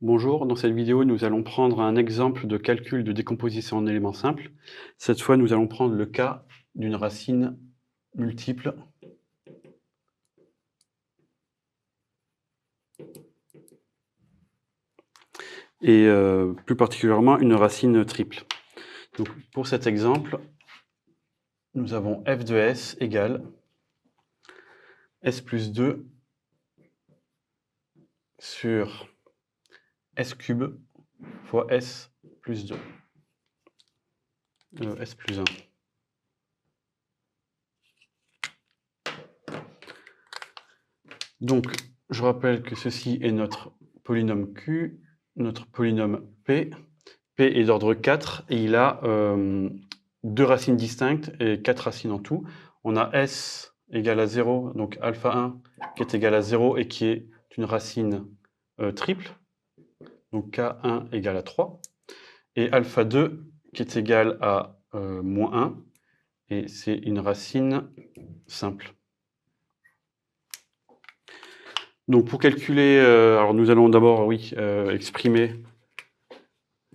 Bonjour, dans cette vidéo, nous allons prendre un exemple de calcul de décomposition en éléments simples. Cette fois, nous allons prendre le cas d'une racine multiple et plus particulièrement une racine triple. Donc, pour cet exemple, nous avons f de s égale s plus 2 sur s cube fois s plus 2, s plus 1. Donc, je rappelle que ceci est notre polynôme Q, notre polynôme P. P est d'ordre 4 et il a deux racines distinctes et 4 racines en tout. On a S égale à 0, donc alpha 1 qui est égal à 0 et qui est une racine triple, donc K1 égale à 3. Et alpha 2 qui est égal à moins 1 et c'est une racine simple. Donc pour calculer, alors nous allons d'abord exprimer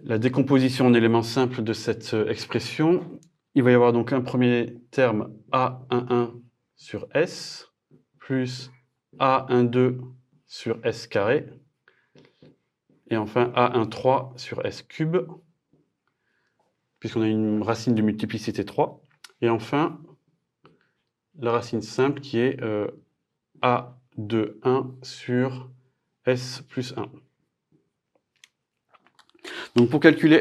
la décomposition en éléments simples de cette expression. Il va y avoir donc un premier terme A11 sur S plus A12 sur S carré et enfin A13 sur S cube puisqu'on a une racine de multiplicité 3 et enfin la racine simple qui est A21 sur S plus 1. Donc pour calculer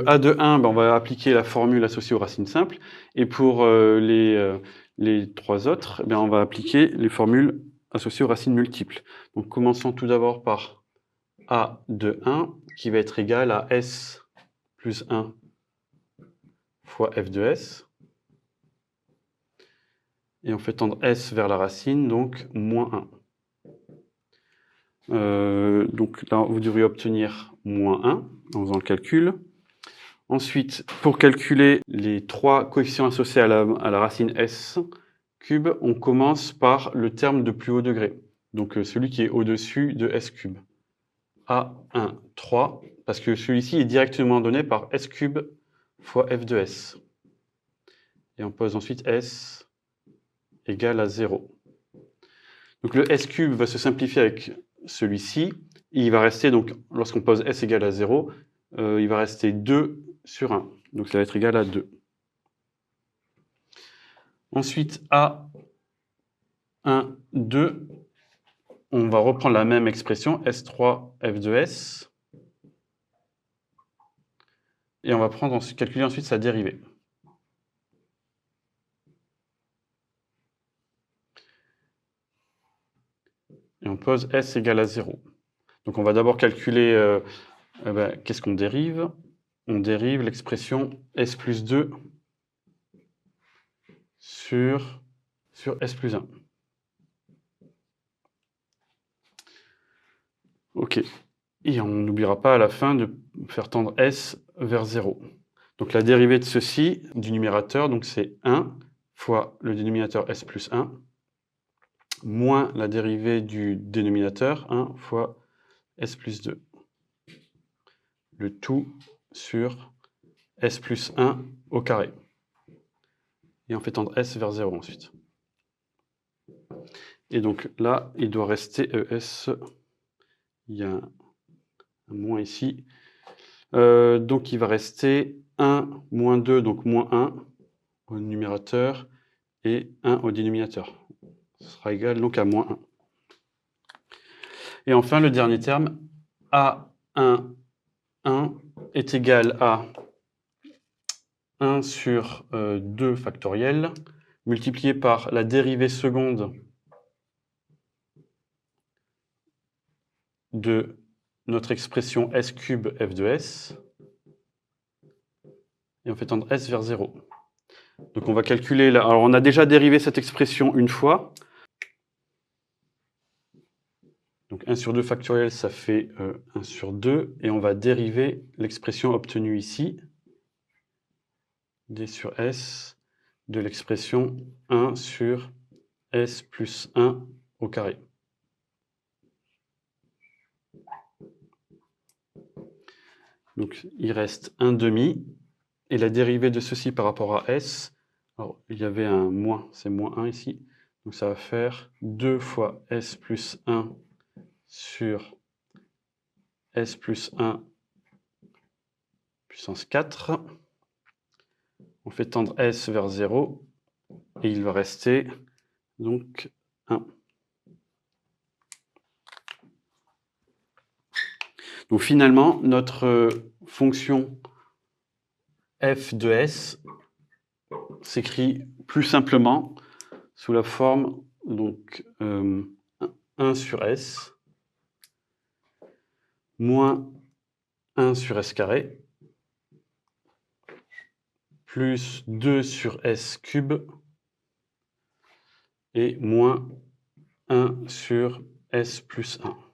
A de 1, ben on va appliquer la formule associée aux racines simples. Et pour les trois autres, ben on va appliquer les formules associées aux racines multiples. Donc commençons tout d'abord par A de 1, qui va être égal à S plus 1 fois F de S. Et on fait tendre S vers la racine, donc moins 1. Donc là, vous devriez obtenir moins 1 en faisant le calcul. Ensuite, pour calculer les trois coefficients associés à la racine S cube, on commence par le terme de plus haut degré, donc celui qui est au-dessus de S cube. A1, 3, parce que celui-ci est directement donné par S cube fois F de S. Et on pose ensuite S égale à 0. Donc le S cube va se simplifier avec celui-ci, et il va rester, donc lorsqu'on pose S égale à 0, il va rester 2 sur 1. Donc ça va être égal à 2. Ensuite, A1, 2, on va reprendre la même expression, S3, F de S, et on va calculer ensuite sa dérivée. Et on pose S égale à 0. Donc on va d'abord calculer, qu'est-ce qu'on dérive? On dérive l'expression S plus 2 sur S plus 1. OK. Et on n'oubliera pas à la fin de faire tendre S vers 0. Donc la dérivée de ceci, du numérateur, donc c'est 1 fois le dénominateur S plus 1, moins la dérivée du dénominateur, 1 fois S plus 2. Le tout sur S plus 1 au carré. Et on fait tendre S vers 0 ensuite. Et donc là, il doit rester ES. Il y a un moins ici. Donc il va rester 1 moins 2, donc moins 1 au numérateur et 1 au dénominateur. Ce sera égal donc à moins 1. Et enfin, le dernier terme, A1, 1 est égal à 1 sur 2 factoriel multiplié par la dérivée seconde de notre expression S cube F de S. Et on fait tendre S vers 0. Donc on va calculer, alors on a déjà dérivé cette expression une fois. Donc 1 sur 2 factoriel, ça fait 1 sur 2. Et on va dériver l'expression obtenue ici, D sur S, de l'expression 1 sur S plus 1 au carré. Donc, il reste 1 demi. Et la dérivée de ceci par rapport à S, alors, il y avait un moins, c'est moins 1 ici. Donc, ça va faire 2 fois S plus 1 sur S plus 1 puissance 4. On fait tendre S vers 0. Et il va rester donc 1. Donc finalement, notre fonction f de s s'écrit plus simplement sous la forme donc 1 sur s moins 1 sur s carré plus 2 sur s cube et moins 1 sur s plus 1.